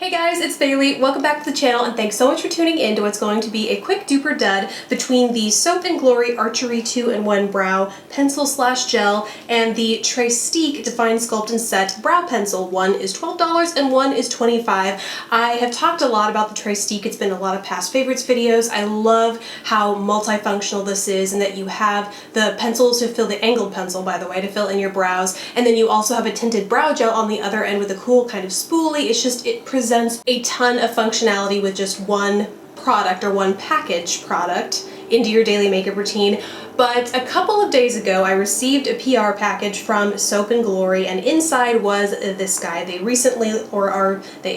Hey guys, it's Bailey. Welcome back to the channel and thanks so much for tuning in to what's going to be a quick duper dud between the Soap & Glory Archery 2-in-1 Brow Pencil / Gel and the tréStiQue Define Sculpt Set Brow Pencil. One is $12 and one is $25. I have talked a lot about the tréStiQue. It's been a lot of past favorites videos. I love how multifunctional this is and that you have the pencils to fill the angled pencil, by the way, to fill in your brows, and then you also have a tinted brow gel on the other end with a cool kind of spoolie. It presents a ton of functionality with just one product or one package product into your daily makeup routine. But a couple of days ago I received a PR package from Soap & Glory and inside was this guy. They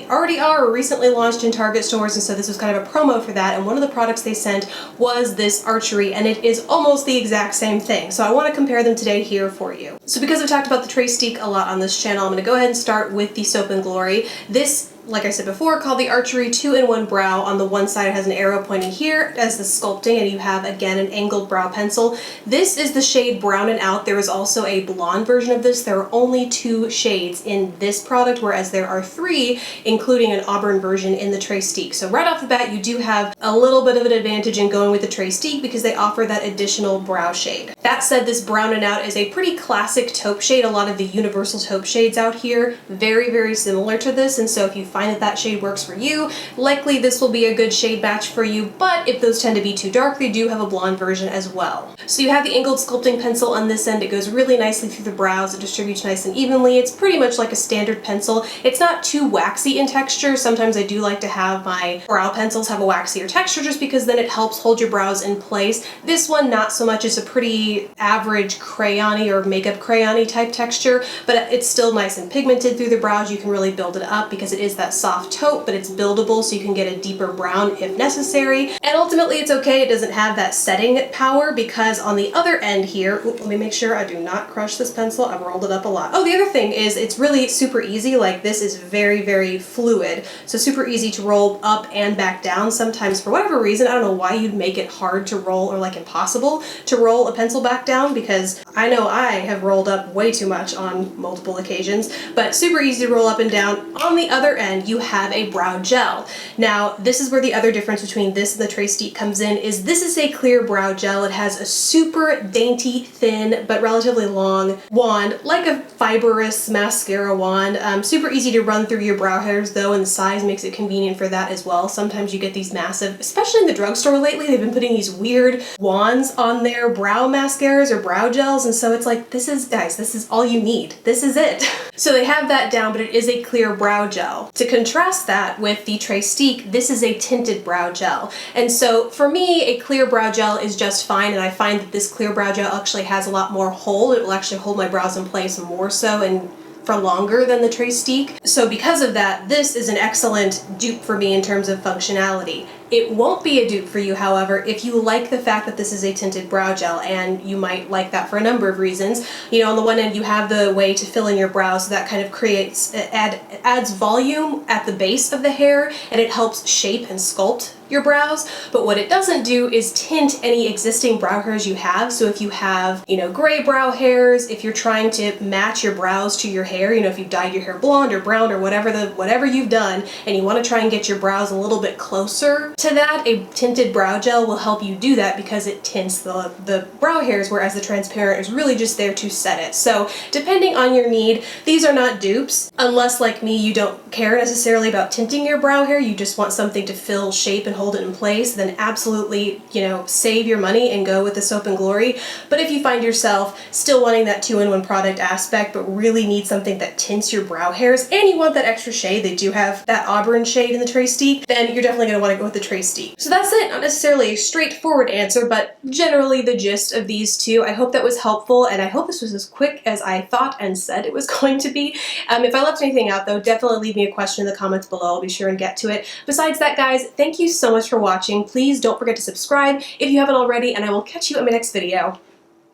already are recently launched in Target stores, and so this was kind of a promo for that, and one of the products they sent was this Archery, and it is almost the exact same thing. So I want to compare them today here for you. So because I've talked about the tréStiQue a lot on this channel, I'm going to go ahead and start with the Soap & Glory. This, like I said before, called the Archery 2-in-1 Brow. On the one side it has an arrow pointing here as the sculpting, and you have again an angled brow pencil. This is the shade Brown and Out. There is also a blonde version of this. There are only 2 shades in this product, whereas there are 3, including an auburn version in the tréStiQue. So right off the bat you do have a little bit of an advantage in going with the tréStiQue because they offer that additional brow shade. That said, this Brown and Out is a pretty classic taupe shade. A lot of the universal taupe shades out here, very, very similar to this, and so if you find that that shade works for you, likely this will be a good shade match for you, but if those tend to be too dark, they do have a blonde version as well. So you have the angled sculpting pencil on this end. It goes really nicely through the brows. It distributes nice and evenly. It's pretty much like a standard pencil. It's not too waxy in texture. Sometimes I do like to have my brow pencils have a waxier texture just because then it helps hold your brows in place. This one, not so much. It's a pretty average crayon-y or makeup crayon-y type texture, but it's still nice and pigmented through the brows. You can really build it up because it is that soft taupe, but it's buildable so you can get a deeper brown if necessary. And ultimately it's okay. It doesn't have that setting power because on the other end here, let me make sure I do not crush this pencil. I've rolled it up a lot. Oh, the other thing is it's really super easy. Like, this is very, very fluid. So super easy to roll up and back down. Sometimes for whatever reason, I don't know why you'd make it hard to roll or like impossible to roll a pencil back down, because I know I have rolled up way too much on multiple occasions, but super easy to roll up and down. On the other end, you have a brow gel. Now, this is where the other difference between this and the tréStiQue comes in, is this is a clear brow gel. It has a super dainty, thin, but relatively long wand, like a fibrous mascara wand. Super easy to run through your brow hairs though, and the size makes it convenient for that as well. Sometimes you get these massive, especially in the drugstore lately, they've been putting these weird wands on their brow mascaras or brow gels, and so it's like, this is, guys, this is all you need. This is it. So they have that down, but it is a clear brow gel. To contrast that with the tréStiQue, this is a tinted brow gel. And so for me, a clear brow gel is just fine, and I find that this clear brow gel actually has a lot more hold. It will actually hold my brows in place more so and for longer than the tréStiQue. So because of that, this is an excellent dupe for me in terms of functionality. It won't be a dupe for you, however, if you like the fact that this is a tinted brow gel, and you might like that for a number of reasons. You know, on the one end, you have the way to fill in your brows, so that kind of creates, adds volume at the base of the hair, and it helps shape and sculpt your brows. But what it doesn't do is tint any existing brow hairs you have. So if you have, you know, gray brow hairs, if you're trying to match your brows to your hair, you know, if you've dyed your hair blonde or brown or whatever you've done, and you want to try and get your brows a little bit closer to that, a tinted brow gel will help you do that because it tints the brow hairs, whereas the transparent is really just there to set it. So depending on your need, these are not dupes. Unless, like me, you don't care necessarily about tinting your brow hair, you just want something to fill, shape, and hold it in place, then absolutely, you know, save your money and go with the Soap & Glory. But if you find yourself still wanting that 2-in-1 product aspect, but really need something that tints your brow hairs, and you want that extra shade, they do have that auburn shade in the tréStiQue, then you're definitely going to want to go with the tréStiQue. So that's it. Not necessarily a straightforward answer, but generally the gist of these two. I hope that was helpful, and I hope this was as quick as I thought and said it was going to be. If I left anything out though, definitely leave me a question in the comments below. I'll be sure and get to it. Besides that, guys, thank you so much for watching. Please don't forget to subscribe if you haven't already, and I will catch you in my next video.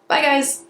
Bye, guys!